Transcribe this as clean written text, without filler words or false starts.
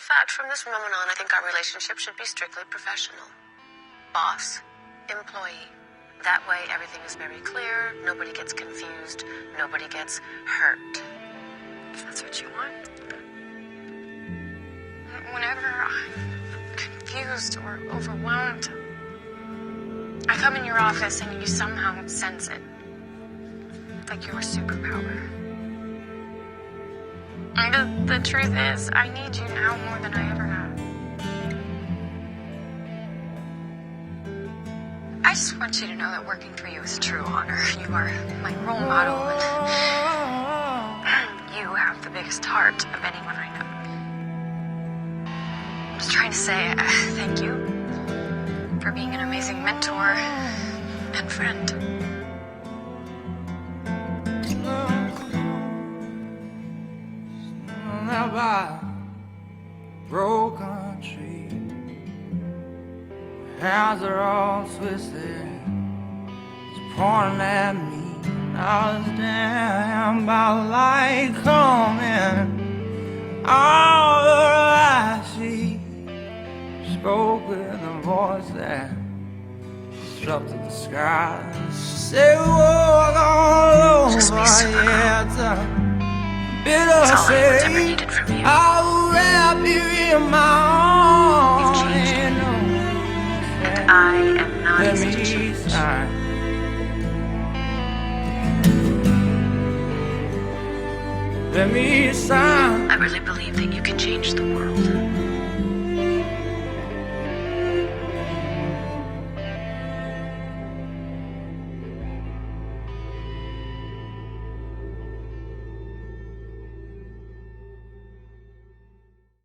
fact, from this moment on, I think our relationship should be strictly professional. Boss, employee. That way, everything is very clear, nobody gets confused, nobody gets hurt. If that's what you want. Whenever I'm confused or overwhelmed, I come in your office and you somehow sense it. Like you're a superpower. And the truth is, I need you now more than I ever have. I just want you to know that working for you is a true honor. You are my role model, and you have the biggest heart of anyone I know. I'm just trying to say thank you for being an amazing mentor and friend. Broken tree, hands are all twisted, it's pointing at me. I was damn by light coming. All I see spoke with a voice that disrupted the sky. She said, walk all over, yeah, it's a bitter That's all anyone's ever shade. needed from you. I'll wrap you in my arms. You've changed. And I am not Let easy to me change. sign. Let me sign. I really believe that you can change the